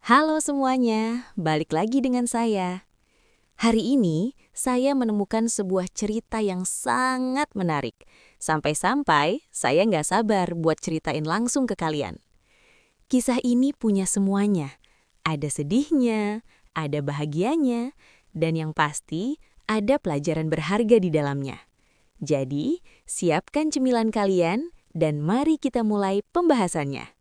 Halo semuanya, balik lagi dengan saya. Hari ini, saya menemukan sebuah cerita yang sangat menarik. Sampai-sampai, saya nggak sabar buat ceritain langsung ke kalian. Kisah ini punya semuanya. Ada sedihnya, ada bahagianya, dan yang pasti, ada pelajaran berharga di dalamnya. Jadi, siapkan cemilan kalian, dan mari kita mulai pembahasannya.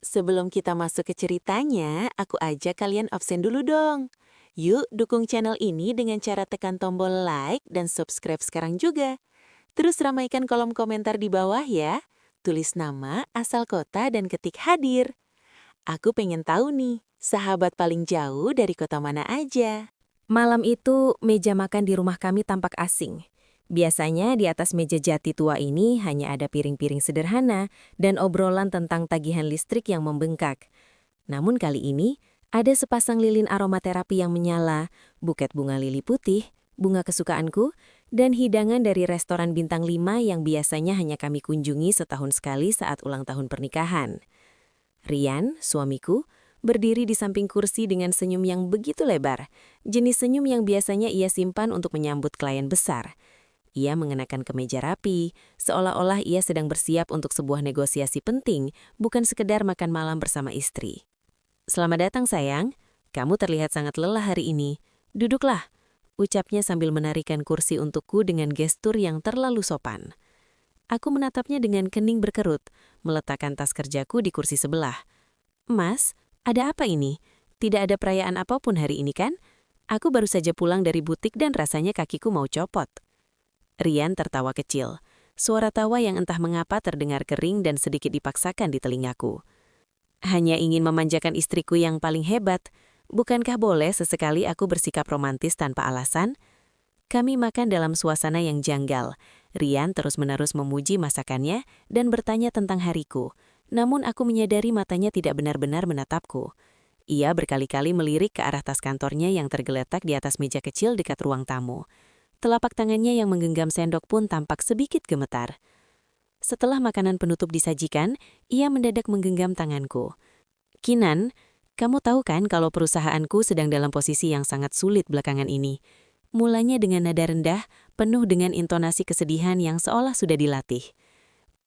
Sebelum kita masuk ke ceritanya, aku ajak kalian absen dulu dong. Yuk dukung channel ini dengan cara tekan tombol like dan subscribe sekarang juga. Terus ramaikan kolom komentar di bawah ya. Tulis nama, asal kota, dan ketik hadir. Aku pengen tahu nih, sahabat paling jauh dari kota mana aja? Malam itu, meja makan di rumah kami tampak asing. Biasanya di atas meja jati tua ini hanya ada piring-piring sederhana dan obrolan tentang tagihan listrik yang membengkak. Namun kali ini, ada sepasang lilin aromaterapi yang menyala, buket bunga lili putih, bunga kesukaanku, dan hidangan dari restoran bintang 5 yang biasanya hanya kami kunjungi setahun sekali saat ulang tahun pernikahan. Rian, suamiku, berdiri di samping kursi dengan senyum yang begitu lebar, jenis senyum yang biasanya ia simpan untuk menyambut klien besar. Ia mengenakan kemeja rapi, seolah-olah ia sedang bersiap untuk sebuah negosiasi penting, bukan sekedar makan malam bersama istri. "Selamat datang sayang, kamu terlihat sangat lelah hari ini. Duduklah," ucapnya sambil menarikan kursi untukku dengan gestur yang terlalu sopan. Aku menatapnya dengan kening berkerut, meletakkan tas kerjaku di kursi sebelah. "Mas, ada apa ini? Tidak ada perayaan apapun hari ini kan? Aku baru saja pulang dari butik dan rasanya kakiku mau copot." Rian tertawa kecil. Suara tawa yang entah mengapa terdengar kering dan sedikit dipaksakan di telingaku. "Hanya ingin memanjakan istriku yang paling hebat. Bukankah boleh sesekali aku bersikap romantis tanpa alasan?" Kami makan dalam suasana yang janggal. Rian terus-menerus memuji masakannya dan bertanya tentang hariku. Namun aku menyadari matanya tidak benar-benar menatapku. Ia berkali-kali melirik ke arah tas kantornya yang tergeletak di atas meja kecil dekat ruang tamu. Telapak tangannya yang menggenggam sendok pun tampak sedikit gemetar. Setelah makanan penutup disajikan, ia mendadak menggenggam tanganku. "Kinan, kamu tahu kan kalau perusahaanku sedang dalam posisi yang sangat sulit belakangan ini?" Mulanya dengan nada rendah, penuh dengan intonasi kesedihan yang seolah sudah dilatih.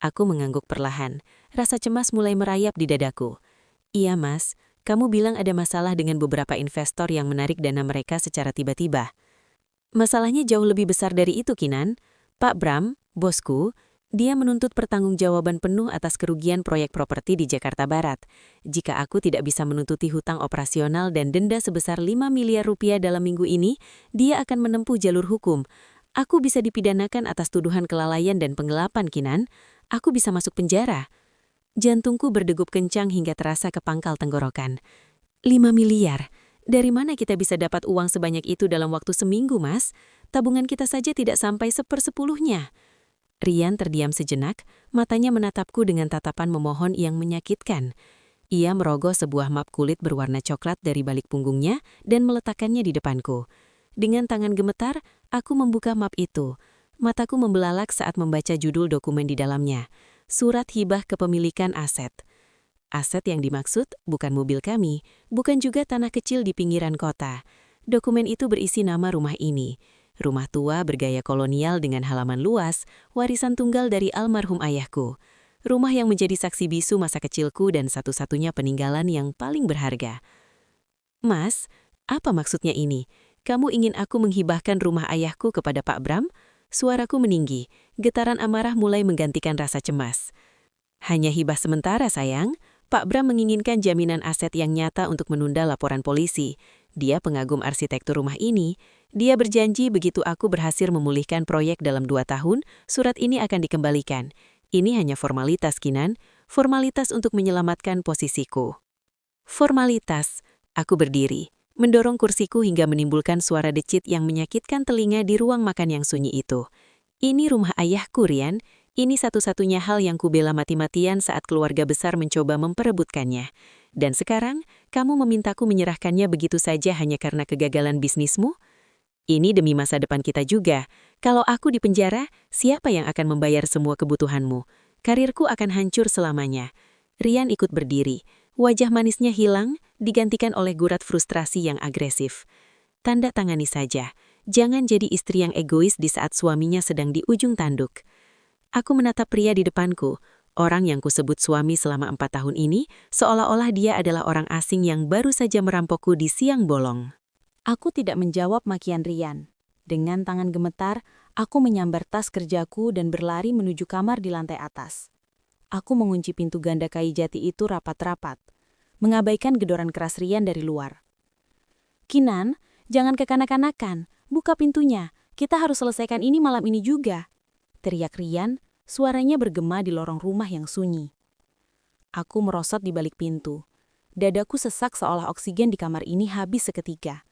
Aku mengangguk perlahan. Rasa cemas mulai merayap di dadaku. "Iya mas, kamu bilang ada masalah dengan beberapa investor yang menarik dana mereka secara tiba-tiba." "Masalahnya jauh lebih besar dari itu, Kinan. Pak Bram, bosku, dia menuntut pertanggungjawaban penuh atas kerugian proyek properti di Jakarta Barat. Jika aku tidak bisa menuntuti hutang operasional dan denda sebesar 5 miliar rupiah dalam minggu ini, dia akan menempuh jalur hukum. Aku bisa dipidanakan atas tuduhan kelalaian dan penggelapan, Kinan. Aku bisa masuk penjara." Jantungku berdegup kencang hingga terasa ke pangkal tenggorokan. 5 miliar? Dari mana kita bisa dapat uang sebanyak itu dalam waktu seminggu, Mas? Tabungan kita saja tidak sampai 1/10-nya. Rian terdiam sejenak, matanya menatapku dengan tatapan memohon yang menyakitkan. Ia merogoh sebuah map kulit berwarna coklat dari balik punggungnya dan meletakkannya di depanku. Dengan tangan gemetar, aku membuka map itu. Mataku membelalak saat membaca judul dokumen di dalamnya. Surat hibah kepemilikan aset. Aset yang dimaksud bukan mobil kami, bukan juga tanah kecil di pinggiran kota. Dokumen itu berisi nama rumah ini. Rumah tua bergaya kolonial dengan halaman luas, warisan tunggal dari almarhum ayahku. Rumah yang menjadi saksi bisu masa kecilku dan satu-satunya peninggalan yang paling berharga. "Mas, apa maksudnya ini? Kamu ingin aku menghibahkan rumah ayahku kepada Pak Bram?" Suaraku meninggi, getaran amarah mulai menggantikan rasa cemas. "Hanya hibah sementara, sayang. Pak Bram menginginkan jaminan aset yang nyata untuk menunda laporan polisi. Dia pengagum arsitektur rumah ini. Dia berjanji begitu aku berhasil memulihkan proyek dalam 2 tahun, surat ini akan dikembalikan. Ini hanya formalitas, Kinan. Formalitas untuk menyelamatkan posisiku." "Formalitas." Aku berdiri, mendorong kursiku hingga menimbulkan suara decit yang menyakitkan telinga di ruang makan yang sunyi itu. "Ini rumah ayahku, Rian. Ini satu-satunya hal yang kubela mati-matian saat keluarga besar mencoba memperebutkannya. Dan sekarang, kamu memintaku menyerahkannya begitu saja hanya karena kegagalan bisnismu? Ini demi masa depan kita juga. Kalau aku di penjara, siapa yang akan membayar semua kebutuhanmu? Karirku akan hancur selamanya." Rian ikut berdiri. Wajah manisnya hilang, digantikan oleh gurat frustrasi yang agresif. Tanda tangani saja, jangan jadi istri yang egois di saat suaminya sedang di ujung tanduk. Aku menatap pria di depanku, orang yang kusebut suami selama 4 tahun ini, seolah-olah dia adalah orang asing yang baru saja merampokku di siang bolong. Aku tidak menjawab makian Rian. Dengan tangan gemetar, aku menyambar tas kerjaku dan berlari menuju kamar di lantai atas. Aku mengunci pintu ganda kayu jati itu rapat-rapat, mengabaikan gedoran keras Rian dari luar. "Kinan, jangan kekanak-kanakan, buka pintunya, kita harus selesaikan ini malam ini juga," teriak Rian, suaranya bergema di lorong rumah yang sunyi. Aku merosot di balik pintu. Dadaku sesak seolah oksigen di kamar ini habis seketika.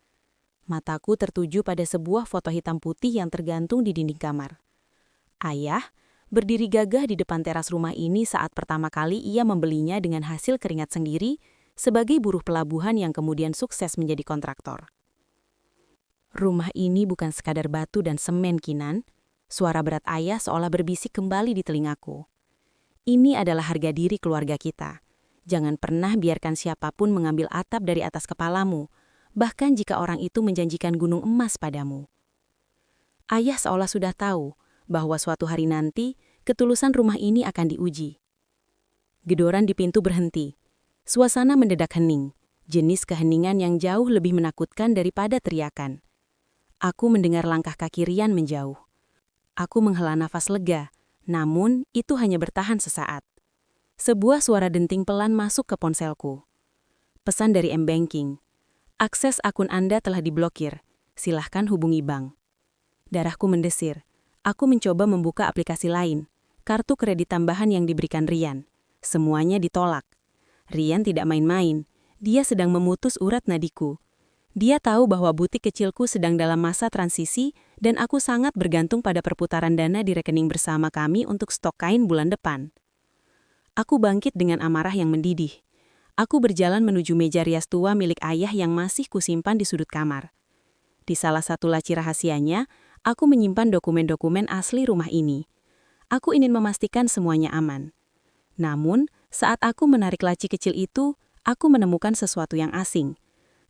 Mataku tertuju pada sebuah foto hitam putih yang tergantung di dinding kamar. Ayah berdiri gagah di depan teras rumah ini saat pertama kali ia membelinya dengan hasil keringat sendiri sebagai buruh pelabuhan yang kemudian sukses menjadi kontraktor. "Rumah ini bukan sekadar batu dan semen, Kinan," suara berat ayah seolah berbisik kembali di telingaku. "Ini adalah harga diri keluarga kita. Jangan pernah biarkan siapapun mengambil atap dari atas kepalamu, bahkan jika orang itu menjanjikan gunung emas padamu." Ayah seolah sudah tahu bahwa suatu hari nanti ketulusan rumah ini akan diuji. Gedoran di pintu berhenti. Suasana mendadak hening, jenis keheningan yang jauh lebih menakutkan daripada teriakan. Aku mendengar langkah kaki Rian menjauh. Aku menghela nafas lega, namun itu hanya bertahan sesaat. Sebuah suara denting pelan masuk ke ponselku. Pesan dari M-Banking. "Akses akun Anda telah diblokir. Silahkan hubungi bank." Darahku mendesir. Aku mencoba membuka aplikasi lain. Kartu kredit tambahan yang diberikan Rian. Semuanya ditolak. Rian tidak main-main. Dia sedang memutus urat nadiku. Dia tahu bahwa butik kecilku sedang dalam masa transisi dan aku sangat bergantung pada perputaran dana di rekening bersama kami untuk stok kain bulan depan. Aku bangkit dengan amarah yang mendidih. Aku berjalan menuju meja rias tua milik ayah yang masih kusimpan di sudut kamar. Di salah satu laci rahasianya, aku menyimpan dokumen-dokumen asli rumah ini. Aku ingin memastikan semuanya aman. Namun, saat aku menarik laci kecil itu, aku menemukan sesuatu yang asing.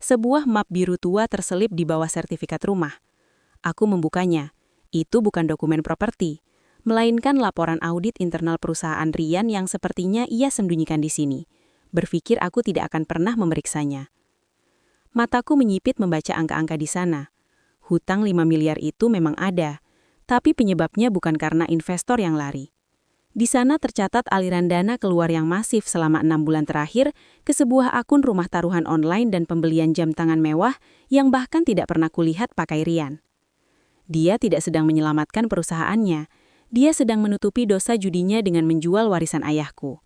Sebuah map biru tua terselip di bawah sertifikat rumah. Aku membukanya. Itu bukan dokumen properti, melainkan laporan audit internal perusahaan Rian yang sepertinya ia sembunyikan di sini. Berpikir aku tidak akan pernah memeriksanya. Mataku menyipit membaca angka-angka di sana. Hutang 5 miliar itu memang ada, tapi penyebabnya bukan karena investor yang lari. Di sana tercatat aliran dana keluar yang masif selama 6 bulan terakhir ke sebuah akun rumah taruhan online dan pembelian jam tangan mewah yang bahkan tidak pernah kulihat pakai Rian. Dia tidak sedang menyelamatkan perusahaannya, dia sedang menutupi dosa judinya dengan menjual warisan ayahku.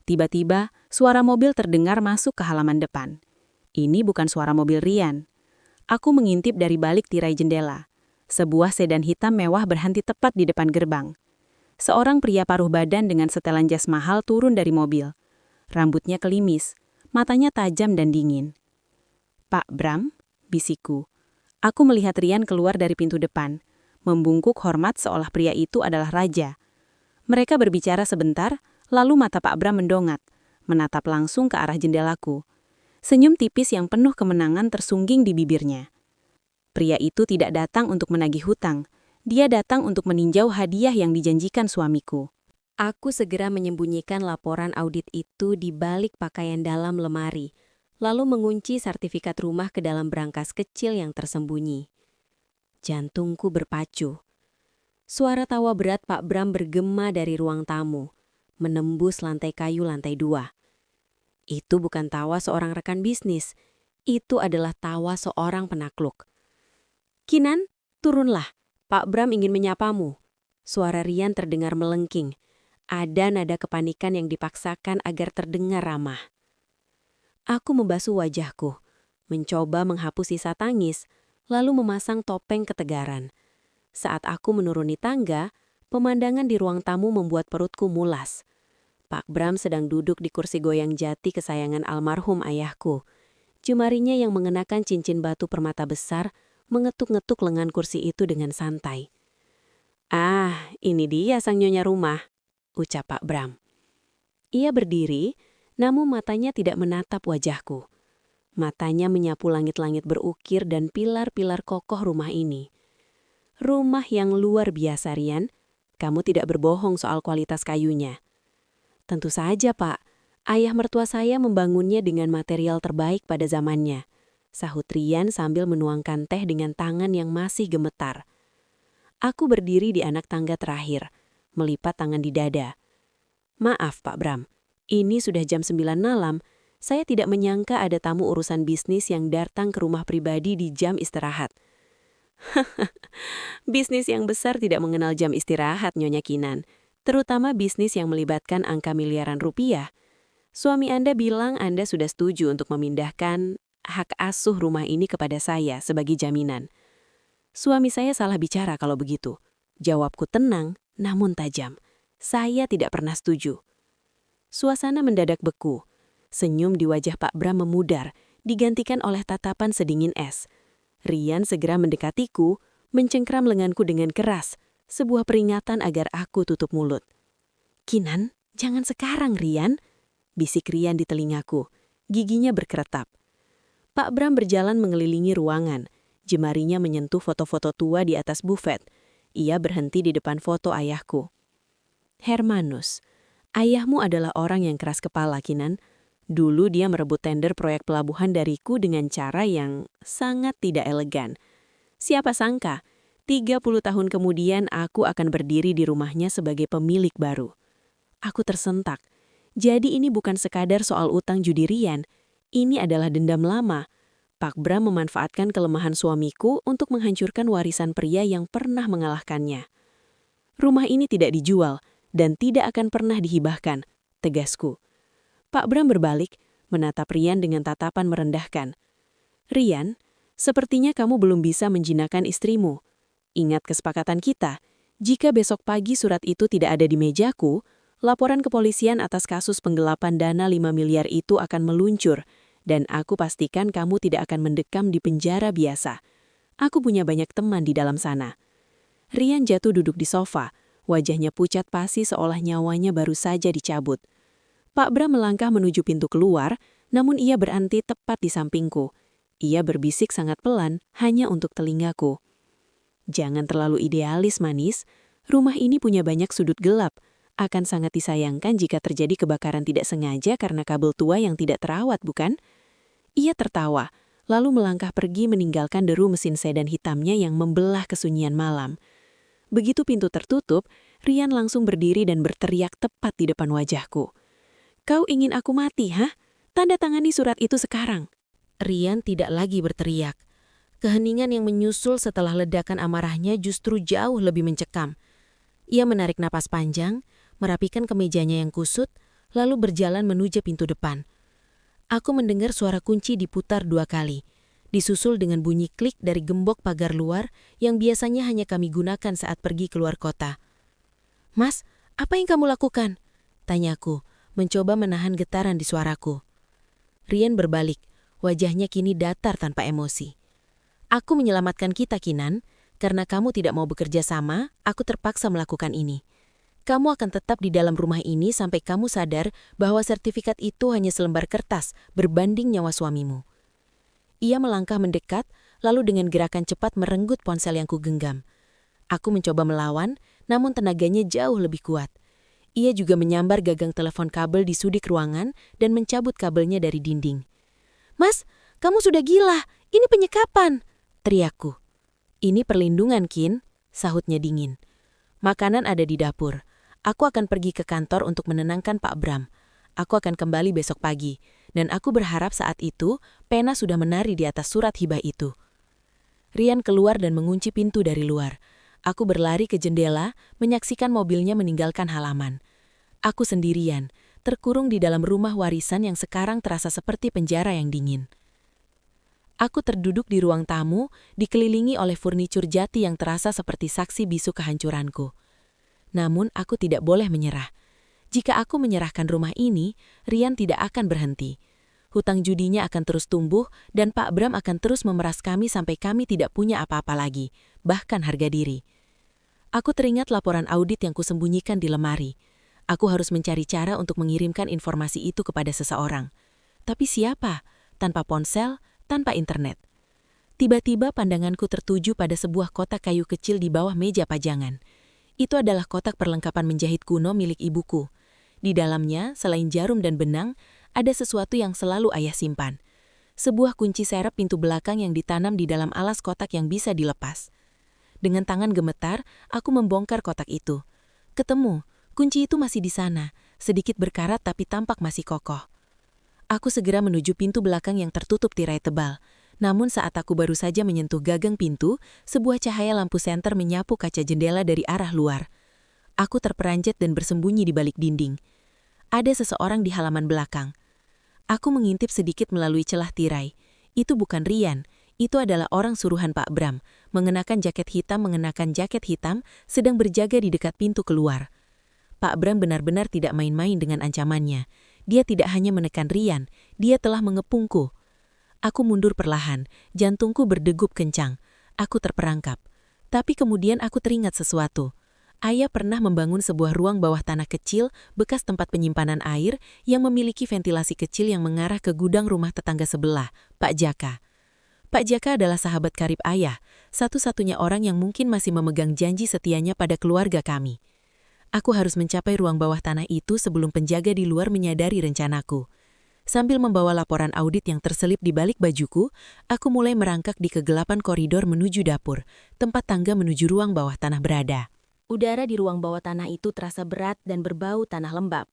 Tiba-tiba, suara mobil terdengar masuk ke halaman depan. Ini bukan suara mobil Rian. Aku mengintip dari balik tirai jendela. Sebuah sedan hitam mewah berhenti tepat di depan gerbang. Seorang pria paruh badan dengan setelan jas mahal turun dari mobil. Rambutnya kelimis, matanya tajam dan dingin. "Pak Bram," bisikku. Aku melihat Rian keluar dari pintu depan, membungkuk hormat seolah pria itu adalah raja. Mereka berbicara sebentar, lalu mata Pak Bram mendongat, menatap langsung ke arah jendelaku. Senyum tipis yang penuh kemenangan tersungging di bibirnya. Pria itu tidak datang untuk menagih hutang. Dia datang untuk meninjau hadiah yang dijanjikan suamiku. Aku segera menyembunyikan laporan audit itu di balik pakaian dalam lemari, lalu mengunci sertifikat rumah ke dalam brankas kecil yang tersembunyi. Jantungku berpacu. Suara tawa berat Pak Bram bergema dari ruang tamu, menembus lantai kayu lantai 2. Itu bukan tawa seorang rekan bisnis, itu adalah tawa seorang penakluk. "Kinan, turunlah. Pak Bram ingin menyapamu." Suara Rian terdengar melengking. Ada nada kepanikan yang dipaksakan agar terdengar ramah. Aku membasuh wajahku, mencoba menghapus sisa tangis, lalu memasang topeng ketegaran. Saat aku menuruni tangga, pemandangan di ruang tamu membuat perutku mulas. Pak Bram sedang duduk di kursi goyang jati kesayangan almarhum ayahku. Jemarinya yang mengenakan cincin batu permata besar mengetuk-ngetuk lengan kursi itu dengan santai. "Ah, ini dia sang nyonya rumah," ucap Pak Bram. Ia berdiri, namun matanya tidak menatap wajahku. Matanya menyapu langit-langit berukir dan pilar-pilar kokoh rumah ini. Rumah yang luar biasa, Rian. Kamu tidak berbohong soal kualitas kayunya. Tentu saja, Pak. Ayah mertua saya membangunnya dengan material terbaik pada zamannya, sahut Rian sambil menuangkan teh dengan tangan yang masih gemetar. Aku berdiri di anak tangga terakhir, melipat tangan di dada. Maaf, Pak Bram. Ini sudah jam 9 malam. Saya tidak menyangka ada tamu urusan bisnis yang datang ke rumah pribadi di jam istirahat. Bisnis yang besar tidak mengenal jam istirahat, Nyonya Kinan. Terutama bisnis yang melibatkan angka miliaran rupiah. Suami Anda bilang Anda sudah setuju untuk memindahkan hak asuh rumah ini kepada saya sebagai jaminan. Suami saya salah bicara kalau begitu. Jawabku tenang, namun tajam. Saya tidak pernah setuju. Suasana mendadak beku. Senyum di wajah Pak Bram memudar, digantikan oleh tatapan sedingin es. Rian segera mendekatiku, mencengkram lenganku dengan keras, sebuah peringatan agar aku tutup mulut. "Kinan, jangan sekarang, Rian," bisik Rian di telingaku. Giginya berkeretap. Pak Bram berjalan mengelilingi ruangan. Jemarinya menyentuh foto-foto tua di atas bufet. Ia berhenti di depan foto ayahku. "Hermanus, ayahmu adalah orang yang keras kepala, Kinan. Dulu dia merebut tender proyek pelabuhan dariku dengan cara yang sangat tidak elegan. Siapa sangka, 30 tahun kemudian aku akan berdiri di rumahnya sebagai pemilik baru." Aku tersentak. Jadi ini bukan sekadar soal utang judi Rian. Ini adalah dendam lama. Pak Bram memanfaatkan kelemahan suamiku untuk menghancurkan warisan pria yang pernah mengalahkannya. "Rumah ini tidak dijual dan tidak akan pernah dihibahkan," tegasku. Pak Bram berbalik, menatap Rian dengan tatapan merendahkan. "Rian, sepertinya kamu belum bisa menjinakkan istrimu. Ingat kesepakatan kita, jika besok pagi surat itu tidak ada di mejaku, laporan kepolisian atas kasus penggelapan dana 5 miliar itu akan meluncur, dan aku pastikan kamu tidak akan mendekam di penjara biasa. Aku punya banyak teman di dalam sana." Rian jatuh duduk di sofa, wajahnya pucat pasi seolah nyawanya baru saja dicabut. Pak Bram melangkah menuju pintu keluar, namun ia berhenti tepat di sampingku. Ia berbisik sangat pelan, hanya untuk telingaku. "Jangan terlalu idealis, manis. Rumah ini punya banyak sudut gelap. Akan sangat disayangkan jika terjadi kebakaran tidak sengaja karena kabel tua yang tidak terawat, bukan?" Ia tertawa, lalu melangkah pergi meninggalkan deru mesin sedan hitamnya yang membelah kesunyian malam. Begitu pintu tertutup, Rian langsung berdiri dan berteriak tepat di depan wajahku. "Kau ingin aku mati, hah? Tanda tangani surat itu sekarang." Rian tidak lagi berteriak. Keheningan yang menyusul setelah ledakan amarahnya justru jauh lebih mencekam. Ia menarik napas panjang, merapikan kemejanya yang kusut, lalu berjalan menuju pintu depan. Aku mendengar suara kunci diputar 2 kali, disusul dengan bunyi klik dari gembok pagar luar yang biasanya hanya kami gunakan saat pergi keluar kota. "Mas, apa yang kamu lakukan?" tanyaku, mencoba menahan getaran di suaraku. Rian berbalik, wajahnya kini datar tanpa emosi. "Aku menyelamatkan kita, Kinan. Karena kamu tidak mau bekerja sama, aku terpaksa melakukan ini. Kamu akan tetap di dalam rumah ini sampai kamu sadar bahwa sertifikat itu hanya selembar kertas berbanding nyawa suamimu." Ia melangkah mendekat, lalu dengan gerakan cepat merenggut ponsel yang kugenggam. Aku mencoba melawan, namun tenaganya jauh lebih kuat. Ia juga menyambar gagang telepon kabel di sudik ruangan dan mencabut kabelnya dari dinding. "Mas, kamu sudah gila. Ini penyekapan," teriakku. "Ini perlindungan, Kin," sahutnya dingin. "Makanan ada di dapur. Aku akan pergi ke kantor untuk menenangkan Pak Bram. Aku akan kembali besok pagi, dan aku berharap saat itu pena sudah menari di atas surat hibah itu." Rian keluar dan mengunci pintu dari luar. Aku berlari ke jendela, menyaksikan mobilnya meninggalkan halaman. Aku sendirian, terkurung di dalam rumah warisan yang sekarang terasa seperti penjara yang dingin. Aku terduduk di ruang tamu, dikelilingi oleh furnitur jati yang terasa seperti saksi bisu kehancuranku. Namun aku tidak boleh menyerah. Jika aku menyerahkan rumah ini, Rian tidak akan berhenti. Hutang judinya akan terus tumbuh dan Pak Bram akan terus memeras kami sampai kami tidak punya apa-apa lagi, bahkan harga diri. Aku teringat laporan audit yang kusembunyikan di lemari. Aku harus mencari cara untuk mengirimkan informasi itu kepada seseorang. Tapi siapa? Tanpa ponsel, tanpa internet. Tiba-tiba pandanganku tertuju pada sebuah kotak kayu kecil di bawah meja pajangan. Itu adalah kotak perlengkapan menjahit kuno milik ibuku. Di dalamnya, selain jarum dan benang, ada sesuatu yang selalu ayah simpan. Sebuah kunci serep pintu belakang yang ditanam di dalam alas kotak yang bisa dilepas. Dengan tangan gemetar, aku membongkar kotak itu. Ketemu, kunci itu masih di sana, sedikit berkarat tapi tampak masih kokoh. Aku segera menuju pintu belakang yang tertutup tirai tebal. Namun saat aku baru saja menyentuh gagang pintu, sebuah cahaya lampu senter menyapu kaca jendela dari arah luar. Aku terperanjat dan bersembunyi di balik dinding. Ada seseorang di halaman belakang. Aku mengintip sedikit melalui celah tirai. Itu bukan Rian, itu adalah orang suruhan Pak Bram, mengenakan jaket hitam, sedang berjaga di dekat pintu keluar. Pak Bram benar-benar tidak main-main dengan ancamannya. Dia tidak hanya menekan Rian, dia telah mengepungku. Aku mundur perlahan, jantungku berdegup kencang. Aku terperangkap. Tapi kemudian aku teringat sesuatu. Ayah pernah membangun sebuah ruang bawah tanah kecil, bekas tempat penyimpanan air, yang memiliki ventilasi kecil yang mengarah ke gudang rumah tetangga sebelah, Pak Jaka. Pak Jaka adalah sahabat karib ayah, satu-satunya orang yang mungkin masih memegang janji setianya pada keluarga kami. Aku harus mencapai ruang bawah tanah itu sebelum penjaga di luar menyadari rencanaku. Sambil membawa laporan audit yang terselip di balik bajuku, aku mulai merangkak di kegelapan koridor menuju dapur, tempat tangga menuju ruang bawah tanah berada. Udara di ruang bawah tanah itu terasa berat dan berbau tanah lembab.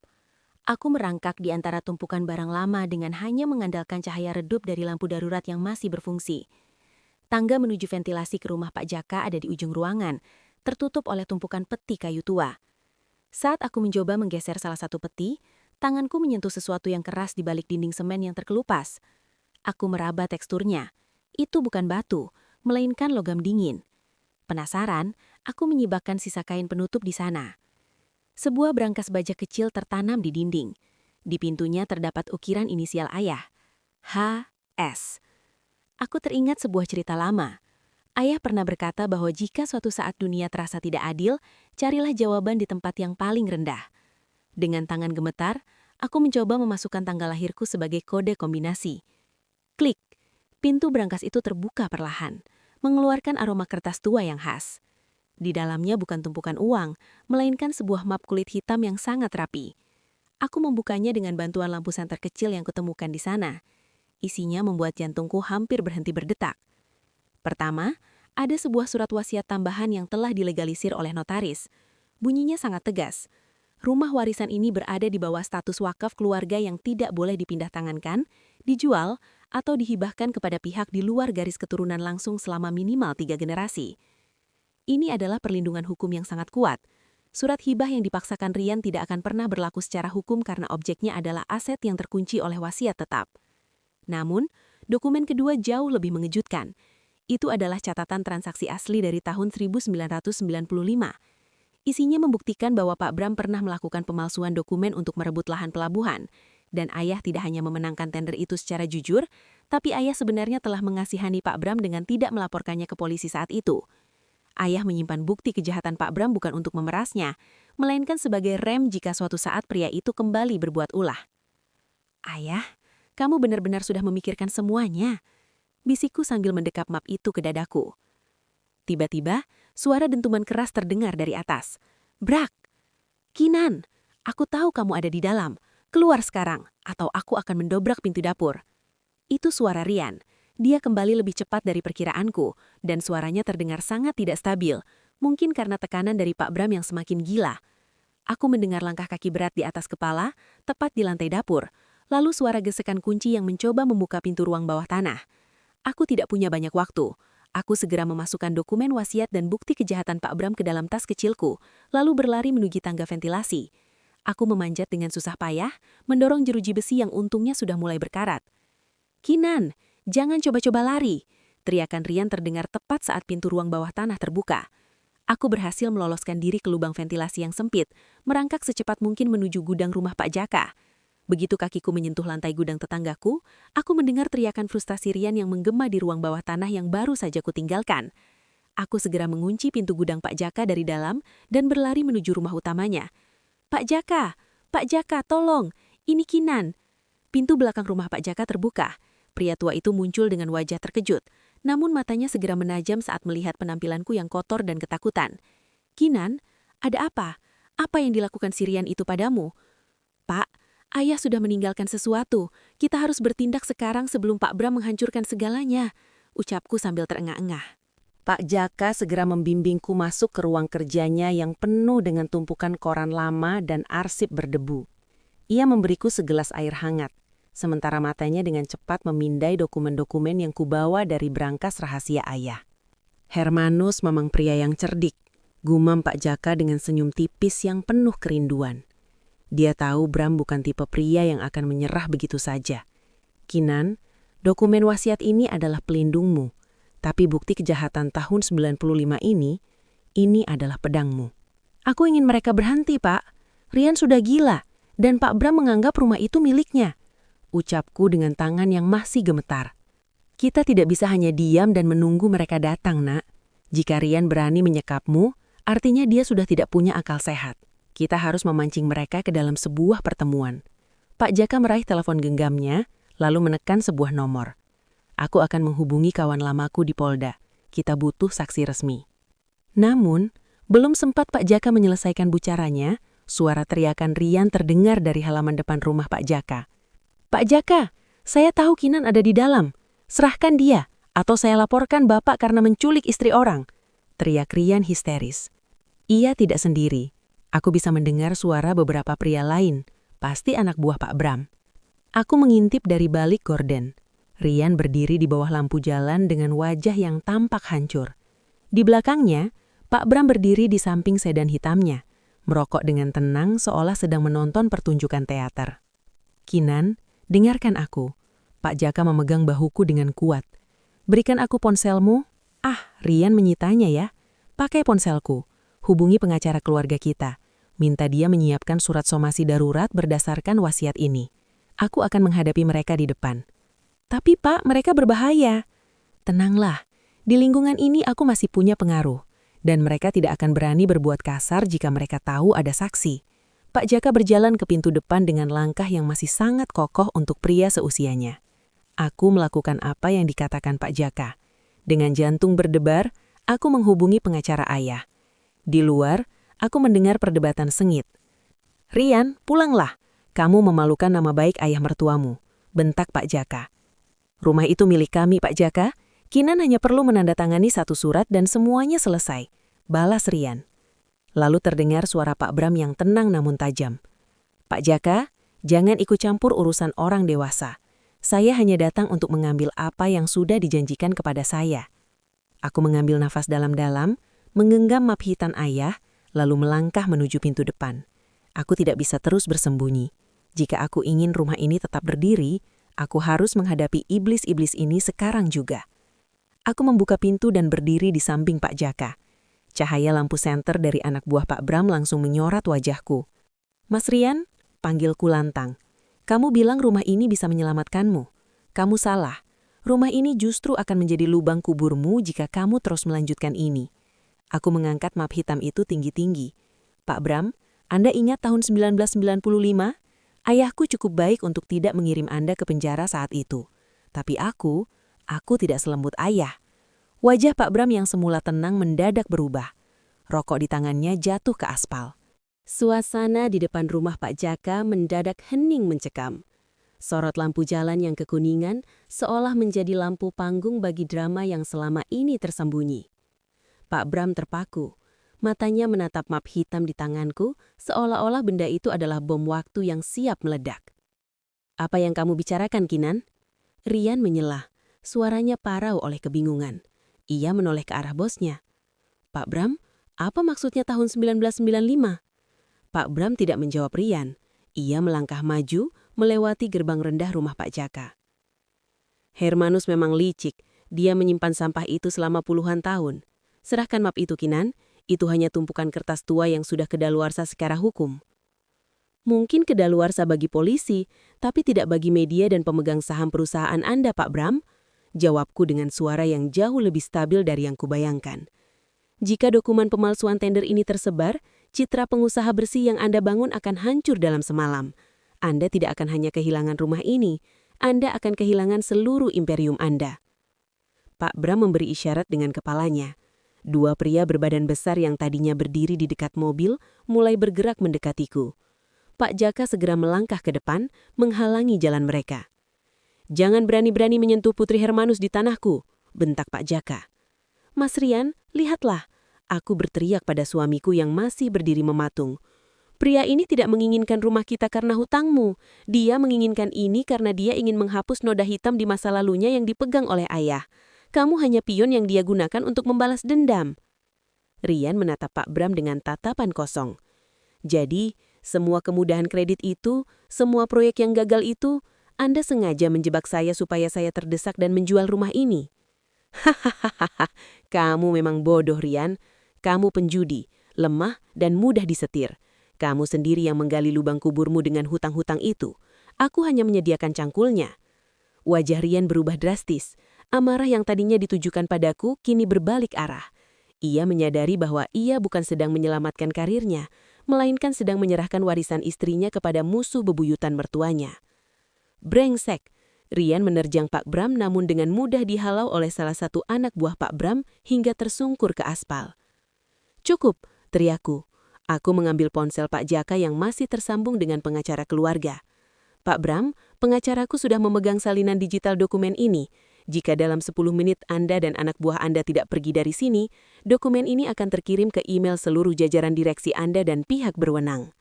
Aku merangkak di antara tumpukan barang lama dengan hanya mengandalkan cahaya redup dari lampu darurat yang masih berfungsi. Tangga menuju ventilasi ke rumah Pak Jaka ada di ujung ruangan, tertutup oleh tumpukan peti kayu tua. Saat aku mencoba menggeser salah satu peti, tanganku menyentuh sesuatu yang keras di balik dinding semen yang terkelupas. Aku meraba teksturnya. Itu bukan batu, melainkan logam dingin. Penasaran, aku menyibakkan sisa kain penutup di sana. Sebuah brankas baja kecil tertanam di dinding. Di pintunya terdapat ukiran inisial ayah. HS. Aku teringat sebuah cerita lama. Ayah pernah berkata bahwa jika suatu saat dunia terasa tidak adil, carilah jawaban di tempat yang paling rendah. Dengan tangan gemetar, aku mencoba memasukkan tanggal lahirku sebagai kode kombinasi. Klik, pintu brankas itu terbuka perlahan, mengeluarkan aroma kertas tua yang khas. Di dalamnya bukan tumpukan uang, melainkan sebuah map kulit hitam yang sangat rapi. Aku membukanya dengan bantuan lampu senter kecil yang kutemukan di sana. Isinya membuat jantungku hampir berhenti berdetak. Pertama, ada sebuah surat wasiat tambahan yang telah dilegalisir oleh notaris. Bunyinya sangat tegas. Rumah warisan ini berada di bawah status wakaf keluarga yang tidak boleh dipindah tangankan, dijual, atau dihibahkan kepada pihak di luar garis keturunan langsung selama minimal 3 generasi. Ini adalah perlindungan hukum yang sangat kuat. Surat hibah yang dipaksakan Rian tidak akan pernah berlaku secara hukum karena objeknya adalah aset yang terkunci oleh wasiat tetap. Namun, dokumen kedua jauh lebih mengejutkan. Itu adalah catatan transaksi asli dari tahun 1995. Isinya membuktikan bahwa Pak Bram pernah melakukan pemalsuan dokumen untuk merebut lahan pelabuhan. Dan ayah tidak hanya memenangkan tender itu secara jujur, tapi ayah sebenarnya telah mengasihani Pak Bram dengan tidak melaporkannya ke polisi saat itu. Ayah menyimpan bukti kejahatan Pak Bram bukan untuk memerasnya, melainkan sebagai rem jika suatu saat pria itu kembali berbuat ulah. Ayah, kamu benar-benar sudah memikirkan semuanya, bisikku sambil mendekap map itu ke dadaku. Tiba-tiba, suara dentuman keras terdengar dari atas. Brak! Kinan, aku tahu kamu ada di dalam. Keluar sekarang, atau aku akan mendobrak pintu dapur. Itu suara Rian. Dia kembali lebih cepat dari perkiraanku, dan suaranya terdengar sangat tidak stabil, mungkin karena tekanan dari Pak Bram yang semakin gila. Aku mendengar langkah kaki berat di atas kepala, tepat di lantai dapur, lalu suara gesekan kunci yang mencoba membuka pintu ruang bawah tanah. Aku tidak punya banyak waktu. Aku segera memasukkan dokumen wasiat dan bukti kejahatan Pak Bram ke dalam tas kecilku, lalu berlari menuju tangga ventilasi. Aku memanjat dengan susah payah, mendorong jeruji besi yang untungnya sudah mulai berkarat. Kinan, jangan coba-coba lari, teriakan Rian terdengar tepat saat pintu ruang bawah tanah terbuka. Aku berhasil meloloskan diri ke lubang ventilasi yang sempit, merangkak secepat mungkin menuju gudang rumah Pak Jaka. Begitu kakiku menyentuh lantai gudang tetanggaku, aku mendengar teriakan frustasi Rian yang menggema di ruang bawah tanah yang baru saja kutinggalkan. Aku segera mengunci pintu gudang Pak Jaka dari dalam dan berlari menuju rumah utamanya. Pak Jaka, tolong, ini Kinan." Pintu belakang rumah Pak Jaka terbuka. Pria tua itu muncul dengan wajah terkejut, namun matanya segera menajam saat melihat penampilanku yang kotor dan ketakutan. "Kinan, ada apa? Apa yang dilakukan si Rian itu padamu?" "Pak, ayah sudah meninggalkan sesuatu. Kita harus bertindak sekarang sebelum Pak Bram menghancurkan segalanya," ucapku sambil terengah-engah. Pak Jaka segera membimbingku masuk ke ruang kerjanya yang penuh dengan tumpukan koran lama dan arsip berdebu. Ia memberiku segelas air hangat, sementara matanya dengan cepat memindai dokumen-dokumen yang kubawa dari brankas rahasia ayah. "Hermanus memang pria yang cerdik," gumam Pak Jaka dengan senyum tipis yang penuh kerinduan. Dia tahu Bram bukan tipe pria yang akan menyerah begitu saja. "Kinan, dokumen wasiat ini adalah pelindungmu. Tapi bukti kejahatan tahun 95 ini adalah pedangmu." "Aku ingin mereka berhenti, Pak. Rian sudah gila, dan Pak Bram menganggap rumah itu miliknya," ucapku dengan tangan yang masih gemetar. "Kita tidak bisa hanya diam dan menunggu mereka datang, Nak. Jika Rian berani menyekapmu, artinya dia sudah tidak punya akal sehat. Kita harus memancing mereka ke dalam sebuah pertemuan." Pak Jaka meraih telepon genggamnya, lalu menekan sebuah nomor. "Aku akan menghubungi kawan lamaku di Polda. Kita butuh saksi resmi." Namun, belum sempat Pak Jaka menyelesaikan bicaranya, suara teriakan Rian terdengar dari halaman depan rumah Pak Jaka. "Pak Jaka, saya tahu Kinan ada di dalam. Serahkan dia, atau saya laporkan Bapak karena menculik istri orang," teriak Rian histeris. Ia tidak sendiri. Aku bisa mendengar suara beberapa pria lain, pasti anak buah Pak Bram. Aku mengintip dari balik gorden. Rian berdiri di bawah lampu jalan dengan wajah yang tampak hancur. Di belakangnya, Pak Bram berdiri di samping sedan hitamnya, merokok dengan tenang seolah sedang menonton pertunjukan teater. "Kinan, dengarkan aku." Pak Jaka memegang bahuku dengan kuat. "Berikan aku ponselmu." "Ah, Rian menyitanya ya." "Pakai ponselku. Hubungi pengacara keluarga kita. Minta dia menyiapkan surat somasi darurat berdasarkan wasiat ini. Aku akan menghadapi mereka di depan." "Tapi Pak, mereka berbahaya." "Tenanglah, di lingkungan ini aku masih punya pengaruh, dan mereka tidak akan berani berbuat kasar jika mereka tahu ada saksi." Pak Jaka berjalan ke pintu depan dengan langkah yang masih sangat kokoh untuk pria seusianya. Aku melakukan apa yang dikatakan Pak Jaka. Dengan jantung berdebar, aku menghubungi pengacara ayah. Di luar, aku mendengar perdebatan sengit. "Rian, pulanglah. Kamu memalukan nama baik ayah mertuamu," bentak Pak Jaka. "Rumah itu milik kami, Pak Jaka. Kinan hanya perlu menandatangani satu surat dan semuanya selesai," balas Rian. Lalu terdengar suara Pak Bram yang tenang namun tajam. "Pak Jaka, jangan ikut campur urusan orang dewasa. Saya hanya datang untuk mengambil apa yang sudah dijanjikan kepada saya." Aku mengambil nafas dalam-dalam, menggenggam map hitam ayah, lalu melangkah menuju pintu depan. Aku tidak bisa terus bersembunyi. Jika aku ingin rumah ini tetap berdiri, aku harus menghadapi iblis-iblis ini sekarang juga. Aku membuka pintu dan berdiri di samping Pak Jaka. Cahaya lampu senter dari anak buah Pak Bram langsung menyorot wajahku. "Mas Rian," panggilku lantang. "Kamu bilang rumah ini bisa menyelamatkanmu. Kamu salah. Rumah ini justru akan menjadi lubang kuburmu jika kamu terus melanjutkan ini." Aku mengangkat map hitam itu tinggi-tinggi. "Pak Bram, Anda ingat tahun 1995? Ayahku cukup baik untuk tidak mengirim Anda ke penjara saat itu. Tapi aku tidak selembut ayah." Wajah Pak Bram yang semula tenang mendadak berubah. Rokok di tangannya jatuh ke aspal. Suasana di depan rumah Pak Jaka mendadak hening mencekam. Sorot lampu jalan yang kekuningan seolah menjadi lampu panggung bagi drama yang selama ini tersembunyi. Pak Bram terpaku. Matanya menatap map hitam di tanganku, seolah-olah benda itu adalah bom waktu yang siap meledak. "Apa yang kamu bicarakan, Kinan?" Rian menyela, suaranya parau oleh kebingungan. Ia menoleh ke arah bosnya. "Pak Bram, apa maksudnya tahun 1995? Pak Bram tidak menjawab Rian. Ia melangkah maju, melewati gerbang rendah rumah Pak Jaka. "Hermanus memang licik. Dia menyimpan sampah itu selama puluhan tahun. Serahkan map itu, Kinan. Itu hanya tumpukan kertas tua yang sudah kedaluarsa secara hukum." "Mungkin kedaluarsa bagi polisi, tapi tidak bagi media dan pemegang saham perusahaan Anda, Pak Bram," jawabku dengan suara yang jauh lebih stabil dari yang kubayangkan. "Jika dokumen pemalsuan tender ini tersebar, Citra pengusaha bersih yang Anda bangun akan hancur dalam semalam. Anda tidak akan hanya kehilangan rumah ini, Anda akan kehilangan seluruh imperium Anda. Pak Bram memberi isyarat dengan kepalanya. Dua pria berbadan besar yang tadinya berdiri di dekat mobil mulai bergerak mendekatiku. Pak Jaka segera melangkah ke depan, menghalangi jalan mereka. "Jangan berani-berani menyentuh Putri Hermanus di tanahku," bentak Pak Jaka. "Mas Rian, lihatlah," aku berteriak pada suamiku yang masih berdiri mematung. "Pria ini tidak menginginkan rumah kita karena hutangmu. Dia menginginkan ini karena dia ingin menghapus noda hitam di masa lalunya yang dipegang oleh ayah. Kamu hanya pion yang dia gunakan untuk membalas dendam." Rian menatap Pak Bram dengan tatapan kosong. "Jadi, semua kemudahan kredit itu, semua proyek yang gagal itu, Anda sengaja menjebak saya supaya saya terdesak dan menjual rumah ini?" "Hahaha, kamu memang bodoh, Rian. Kamu penjudi, lemah, dan mudah disetir. Kamu sendiri yang menggali lubang kuburmu dengan hutang-hutang itu. Aku hanya menyediakan cangkulnya." Wajah Rian berubah drastis. Amarah yang tadinya ditujukan padaku kini berbalik arah. Ia menyadari bahwa ia bukan sedang menyelamatkan karirnya, melainkan sedang menyerahkan warisan istrinya kepada musuh bebuyutan mertuanya. "Brengsek!" Rian menerjang Pak Bram namun dengan mudah dihalau oleh salah satu anak buah Pak Bram hingga tersungkur ke aspal. "Cukup!" teriakku. Aku mengambil ponsel Pak Jaka yang masih tersambung dengan pengacara keluarga. "Pak Bram, pengacaraku sudah memegang salinan digital dokumen ini. Jika dalam 10 menit Anda dan anak buah Anda tidak pergi dari sini, dokumen ini akan terkirim ke email seluruh jajaran direksi Anda dan pihak berwenang."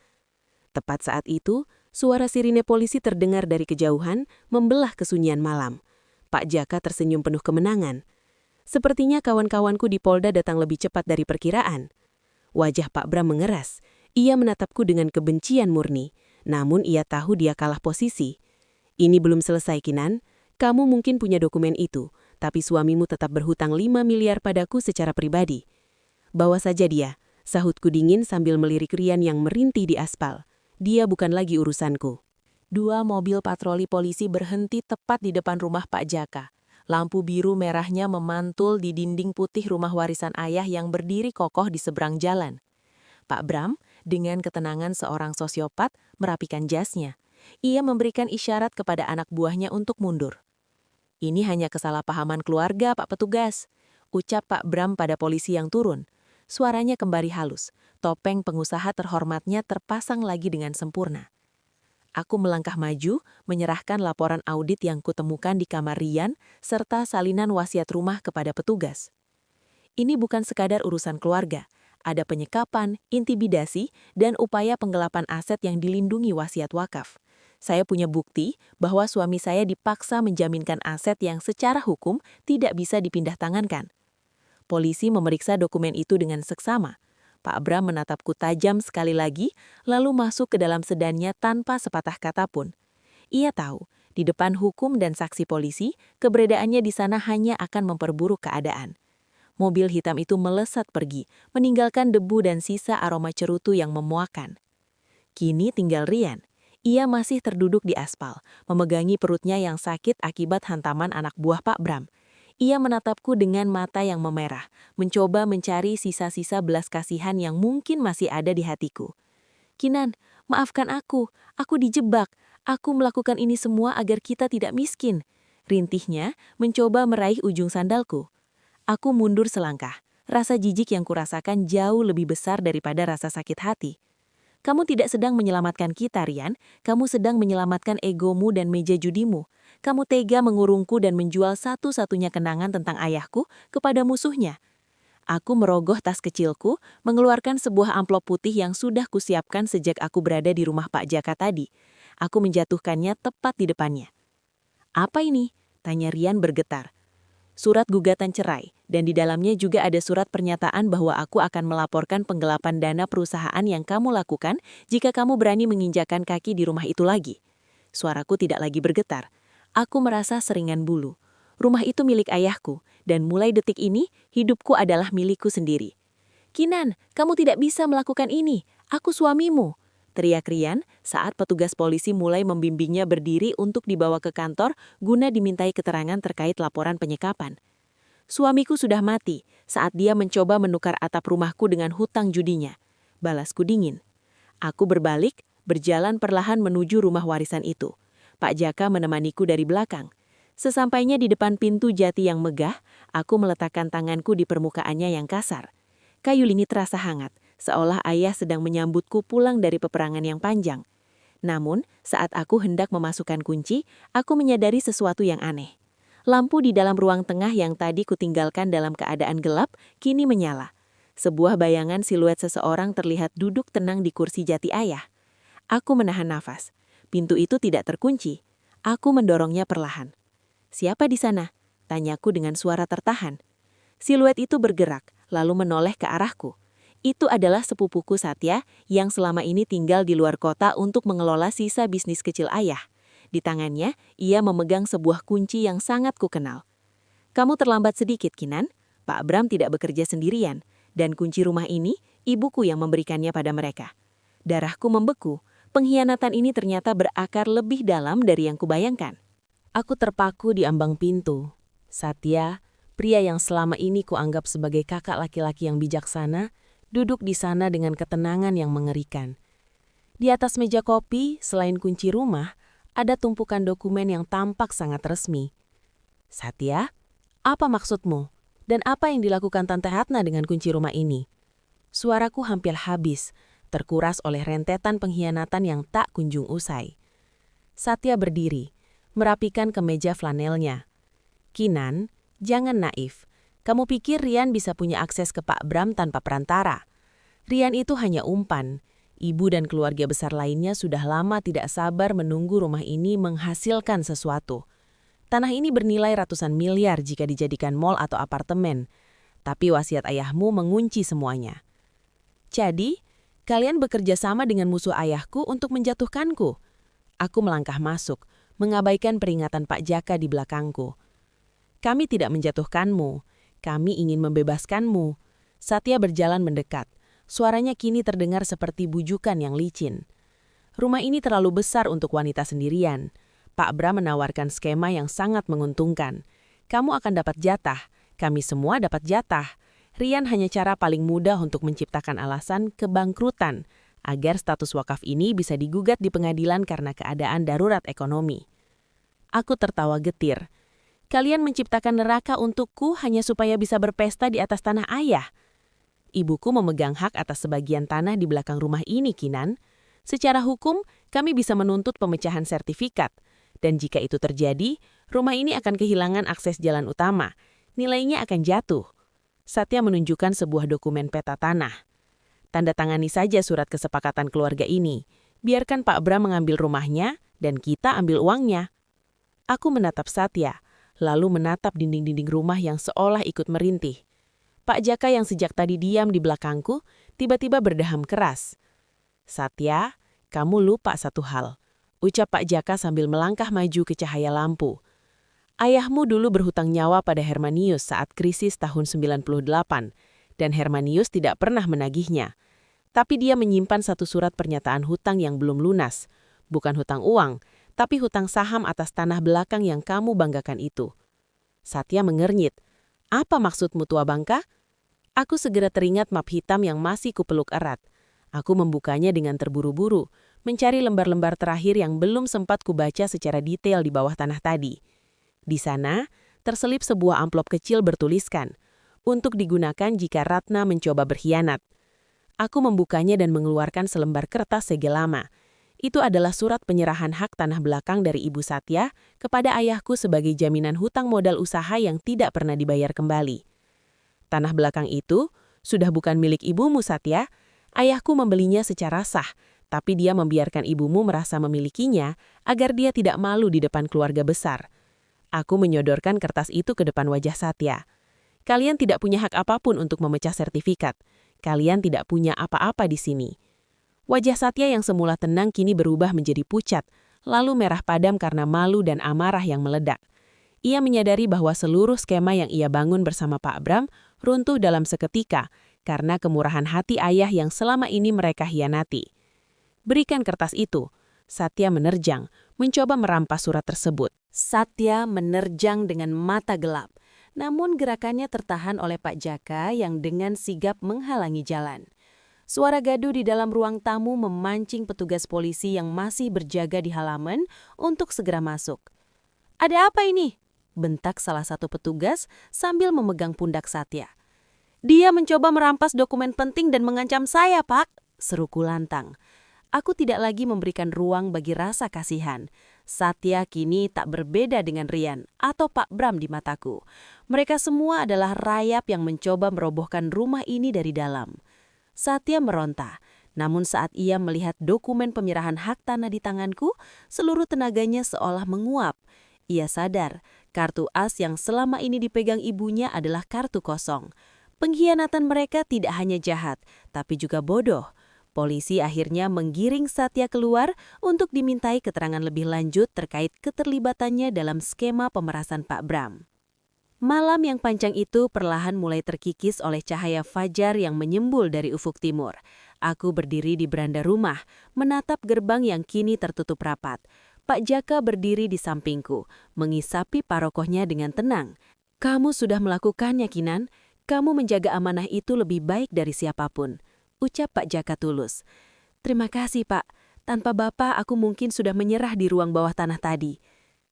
Tepat saat itu, suara sirine polisi terdengar dari kejauhan, membelah kesunyian malam. Pak Jaka tersenyum penuh kemenangan. Sepertinya kawan-kawanku di Polda datang lebih cepat dari perkiraan. Wajah Pak Bram mengeras. Ia menatapku dengan kebencian murni. Namun ia tahu dia kalah posisi. "Ini belum selesai, Kinan. Kamu mungkin punya dokumen itu, tapi suamimu tetap berhutang 5 miliar padaku secara pribadi." "Bawa saja dia," sahutku dingin sambil melirik Rian yang merintih di aspal. "Dia bukan lagi urusanku." Dua mobil patroli polisi berhenti tepat di depan rumah Pak Jaka. Lampu biru merahnya memantul di dinding putih rumah warisan ayah yang berdiri kokoh di seberang jalan. Pak Bram, dengan ketenangan seorang sosiopat, merapikan jasnya. Ia memberikan isyarat kepada anak buahnya untuk mundur. "Ini hanya kesalahpahaman keluarga, Pak Petugas," ucap Pak Bram pada polisi yang turun. Suaranya kembali halus. Topeng pengusaha terhormatnya terpasang lagi dengan sempurna. Aku melangkah maju, menyerahkan laporan audit yang kutemukan di kamar Rian, serta salinan wasiat rumah kepada petugas. "Ini bukan sekadar urusan keluarga. Ada penyekapan, intimidasi, dan upaya penggelapan aset yang dilindungi wasiat wakaf. Saya punya bukti bahwa suami saya dipaksa menjaminkan aset yang secara hukum tidak bisa dipindah tangankan." Polisi memeriksa dokumen itu dengan seksama. Pak Bram menatapku tajam sekali lagi, lalu masuk ke dalam sedannya tanpa sepatah kata pun. Ia tahu, di depan hukum dan saksi polisi, keberadaannya di sana hanya akan memperburuk keadaan. Mobil hitam itu melesat pergi, meninggalkan debu dan sisa aroma cerutu yang memuakan. Kini tinggal Rian. Ia masih terduduk di aspal, memegangi perutnya yang sakit akibat hantaman anak buah Pak Bram. Ia menatapku dengan mata yang memerah, mencoba mencari sisa-sisa belas kasihan yang mungkin masih ada di hatiku. "Kinan, maafkan aku dijebak. Aku melakukan ini semua agar kita tidak miskin." Rintihnya mencoba meraih ujung sandalku. Aku mundur selangkah. Rasa jijik yang kurasakan jauh lebih besar daripada rasa sakit hati. "Kamu tidak sedang menyelamatkan kita, Rian. Kamu sedang menyelamatkan egomu dan meja judimu. Kamu tega mengurungku dan menjual satu-satunya kenangan tentang ayahku kepada musuhnya." Aku merogoh tas kecilku, mengeluarkan sebuah amplop putih yang sudah kusiapkan sejak aku berada di rumah Pak Jaka tadi. Aku menjatuhkannya tepat di depannya. "Apa ini?" tanya Rian bergetar. "Surat gugatan cerai, dan di dalamnya juga ada surat pernyataan bahwa aku akan melaporkan penggelapan dana perusahaan yang kamu lakukan jika kamu berani menginjakan kaki di rumah itu lagi." Suaraku tidak lagi bergetar. Aku merasa seringan bulu. Rumah itu milik ayahku, dan mulai detik ini, hidupku adalah milikku sendiri. "Kinan, kamu tidak bisa melakukan ini. Aku suamimu," teriak Rian saat petugas polisi mulai membimbingnya berdiri untuk dibawa ke kantor guna dimintai keterangan terkait laporan penyekapan. "Suamiku sudah mati saat dia mencoba menukar atap rumahku dengan hutang judinya. balasku dingin. Aku berbalik, berjalan perlahan menuju rumah warisan itu. Pak Jaka menemaniku dari belakang. Sesampainya di depan pintu jati yang megah, aku meletakkan tanganku di permukaannya yang kasar. Kayu ini terasa hangat, seolah ayah sedang menyambutku pulang dari peperangan yang panjang. Namun, saat aku hendak memasukkan kunci, aku menyadari sesuatu yang aneh. Lampu di dalam ruang tengah yang tadi kutinggalkan dalam keadaan gelap, kini menyala. Sebuah bayangan siluet seseorang terlihat duduk tenang di kursi jati ayah. Aku menahan nafas. Pintu itu tidak terkunci. Aku mendorongnya perlahan. "Siapa di sana?" tanyaku dengan suara tertahan. Siluet itu bergerak, lalu menoleh ke arahku. Itu adalah sepupuku Satya yang selama ini tinggal di luar kota untuk mengelola sisa bisnis kecil ayah. Di tangannya, ia memegang sebuah kunci yang sangat kukenal. "Kamu terlambat sedikit, Kinan. Pak Bram tidak bekerja sendirian, dan kunci rumah ini, ibuku yang memberikannya pada mereka." Darahku membeku. Pengkhianatan ini ternyata berakar lebih dalam dari yang kubayangkan. Aku terpaku di ambang pintu. Satya, pria yang selama ini kuanggap sebagai kakak laki-laki yang bijaksana, duduk di sana dengan ketenangan yang mengerikan. Di atas meja kopi, selain kunci rumah, ada tumpukan dokumen yang tampak sangat resmi. "Satya, apa maksudmu? Dan apa yang dilakukan Tante Hatna dengan kunci rumah ini?" Suaraku hampir habis, terkuras oleh rentetan pengkhianatan yang tak kunjung usai. Satya berdiri, merapikan kemeja flanelnya. "Kinan, jangan naif. Kamu pikir Rian bisa punya akses ke Pak Bram tanpa perantara? Rian itu hanya umpan. Ibu dan keluarga besar lainnya sudah lama tidak sabar menunggu rumah ini menghasilkan sesuatu. Tanah ini bernilai ratusan miliar jika dijadikan mall atau apartemen. Tapi wasiat ayahmu mengunci semuanya. Jadi, kalian bekerja sama dengan musuh ayahku untuk menjatuhkanku." Aku melangkah masuk, mengabaikan peringatan Pak Jaka di belakangku. "Kami tidak menjatuhkanmu. Kami ingin membebaskanmu." Satya berjalan mendekat. Suaranya kini terdengar seperti bujukan yang licin. "Rumah ini terlalu besar untuk wanita sendirian. Pak Bram menawarkan skema yang sangat menguntungkan. Kamu akan dapat jatah. Kami semua dapat jatah. Rian hanya cara paling mudah untuk menciptakan alasan kebangkrutan, agar status wakaf ini bisa digugat di pengadilan karena keadaan darurat ekonomi." Aku tertawa getir. "Kalian menciptakan neraka untukku hanya supaya bisa berpesta di atas tanah ayah." "Ibuku memegang hak atas sebagian tanah di belakang rumah ini, Kinan. Secara hukum, kami bisa menuntut pemecahan sertifikat. Dan jika itu terjadi, rumah ini akan kehilangan akses jalan utama. Nilainya akan jatuh." Satya menunjukkan sebuah dokumen peta tanah. "Tanda tangani saja surat kesepakatan keluarga ini. Biarkan Pak Bram mengambil rumahnya, dan kita ambil uangnya." Aku menatap Satya, lalu menatap dinding-dinding rumah yang seolah ikut merintih. Pak Jaka yang sejak tadi diam di belakangku, tiba-tiba berdeham keras. "Satya, kamu lupa satu hal," ucap Pak Jaka sambil melangkah maju ke cahaya lampu. "Ayahmu dulu berhutang nyawa pada Hermanius saat krisis tahun 98, dan Hermanius tidak pernah menagihnya. Tapi dia menyimpan satu surat pernyataan hutang yang belum lunas. Bukan hutang uang, tapi hutang saham atas tanah belakang yang kamu banggakan itu." Satya mengernyit. "Apa maksudmu, tua bangka?" Aku segera teringat map hitam yang masih kupeluk erat. Aku membukanya dengan terburu-buru, mencari lembar-lembar terakhir yang belum sempat kubaca secara detail di bawah tanah tadi. Di sana, terselip sebuah amplop kecil bertuliskan, "Untuk digunakan jika Ratna mencoba berkhianat." Aku membukanya dan mengeluarkan selembar kertas segel lama. Itu adalah surat penyerahan hak tanah belakang dari Ibu Satya kepada ayahku sebagai jaminan hutang modal usaha yang tidak pernah dibayar kembali. "Tanah belakang itu sudah bukan milik ibumu, Satya. Ayahku membelinya secara sah, tapi dia membiarkan ibumu merasa memilikinya agar dia tidak malu di depan keluarga besar." Aku menyodorkan kertas itu ke depan wajah Satya. "Kalian tidak punya hak apapun untuk memecah sertifikat. Kalian tidak punya apa-apa di sini." Wajah Satya yang semula tenang kini berubah menjadi pucat, lalu merah padam karena malu dan amarah yang meledak. Ia menyadari bahwa seluruh skema yang ia bangun bersama Pak Bram runtuh dalam seketika karena kemurahan hati ayah yang selama ini mereka hianati. "Berikan kertas itu." Satya menerjang, mencoba merampas surat tersebut. Satya menerjang dengan mata gelap, namun gerakannya tertahan oleh Pak Jaka yang dengan sigap menghalangi jalan. Suara gaduh di dalam ruang tamu memancing petugas polisi yang masih berjaga di halaman untuk segera masuk. "Ada apa ini?" bentak salah satu petugas sambil memegang pundak Satya. "Dia mencoba merampas dokumen penting dan mengancam saya, Pak," seruku lantang. Aku tidak lagi memberikan ruang bagi rasa kasihan. Satya kini tak berbeda dengan Rian atau Pak Bram di mataku. Mereka semua adalah rayap yang mencoba merobohkan rumah ini dari dalam. Satya meronta, namun saat ia melihat dokumen penyerahan hak tanah di tanganku, seluruh tenaganya seolah menguap. Ia sadar, kartu as yang selama ini dipegang ibunya adalah kartu kosong. Pengkhianatan mereka tidak hanya jahat, tapi juga bodoh. Polisi akhirnya menggiring Satya keluar untuk dimintai keterangan lebih lanjut terkait keterlibatannya dalam skema pemerasan Pak Bram. Malam yang panjang itu perlahan mulai terkikis oleh cahaya fajar yang menyembul dari ufuk timur. Aku berdiri di beranda rumah, menatap gerbang yang kini tertutup rapat. Pak Jaka berdiri di sampingku, mengisapi parokohnya dengan tenang. "Kamu sudah melakukannya, Kinan. Kamu menjaga amanah itu lebih baik dari siapapun," ucap Pak Jaka tulus. "Terima kasih, Pak. Tanpa Bapak, aku mungkin sudah menyerah di ruang bawah tanah tadi."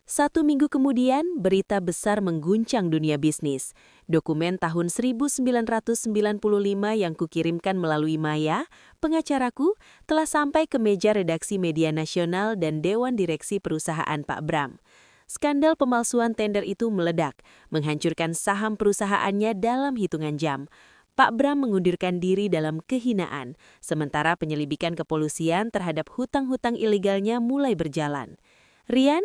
1 minggu kemudian, berita besar mengguncang dunia bisnis. Dokumen tahun 1995 yang kukirimkan melalui Maya, pengacaraku, telah sampai ke meja redaksi media nasional dan Dewan Direksi Perusahaan Pak Bram. Skandal pemalsuan tender itu meledak, menghancurkan saham perusahaannya dalam hitungan jam. Pak Bram mengundurkan diri dalam kehinaan, sementara penyelidikan kepolisian terhadap hutang-hutang ilegalnya mulai berjalan. Rian,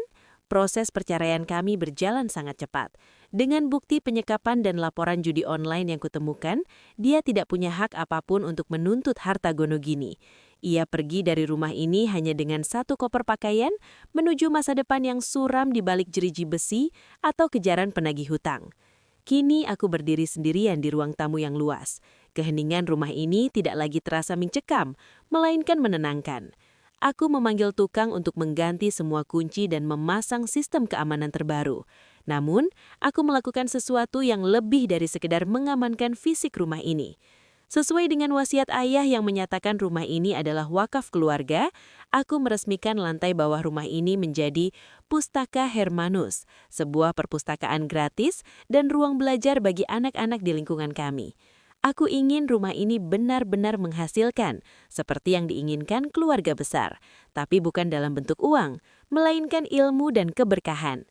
proses perceraian kami berjalan sangat cepat. Dengan bukti penyekapan dan laporan judi online yang kutemukan, dia tidak punya hak apapun untuk menuntut harta Gonogini. Ia pergi dari rumah ini hanya dengan 1 koper pakaian menuju masa depan yang suram di balik jeriji besi atau kejaran penagih hutang. Kini aku berdiri sendirian di ruang tamu yang luas. Keheningan rumah ini tidak lagi terasa mencekam, melainkan menenangkan. Aku memanggil tukang untuk mengganti semua kunci dan memasang sistem keamanan terbaru. Namun, aku melakukan sesuatu yang lebih dari sekedar mengamankan fisik rumah ini. Sesuai dengan wasiat ayah yang menyatakan rumah ini adalah wakaf keluarga, aku meresmikan lantai bawah rumah ini menjadi Pustaka Hermanus, sebuah perpustakaan gratis dan ruang belajar bagi anak-anak di lingkungan kami. Aku ingin rumah ini benar-benar menghasilkan, seperti yang diinginkan keluarga besar, tapi bukan dalam bentuk uang, melainkan ilmu dan keberkahan.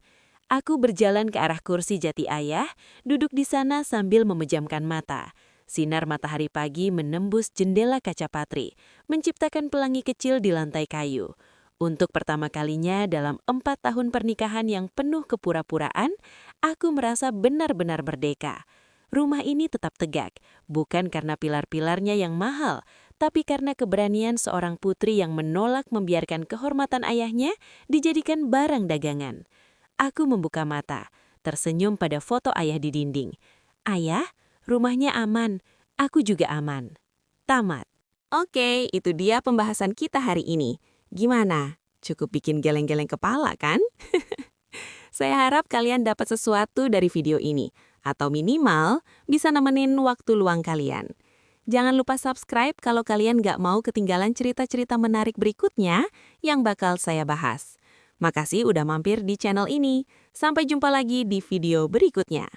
Aku berjalan ke arah kursi jati ayah, duduk di sana sambil memejamkan mata. Sinar matahari pagi menembus jendela kaca patri, menciptakan pelangi kecil di lantai kayu. Untuk pertama kalinya dalam 4 tahun pernikahan yang penuh kepura-puraan, aku merasa benar-benar merdeka. Rumah ini tetap tegak, bukan karena pilar-pilarnya yang mahal, tapi karena keberanian seorang putri yang menolak membiarkan kehormatan ayahnya dijadikan barang dagangan. Aku membuka mata, tersenyum pada foto ayah di dinding. "Ayah, rumahnya aman, aku juga aman." Tamat. Oke, itu dia pembahasan kita hari ini. Gimana? Cukup bikin geleng-geleng kepala, kan? Saya harap kalian dapat sesuatu dari video ini, atau minimal bisa nemenin waktu luang kalian. Jangan lupa subscribe kalau kalian gak mau ketinggalan cerita-cerita menarik berikutnya yang bakal saya bahas. Makasih udah mampir di channel ini. Sampai jumpa lagi di video berikutnya.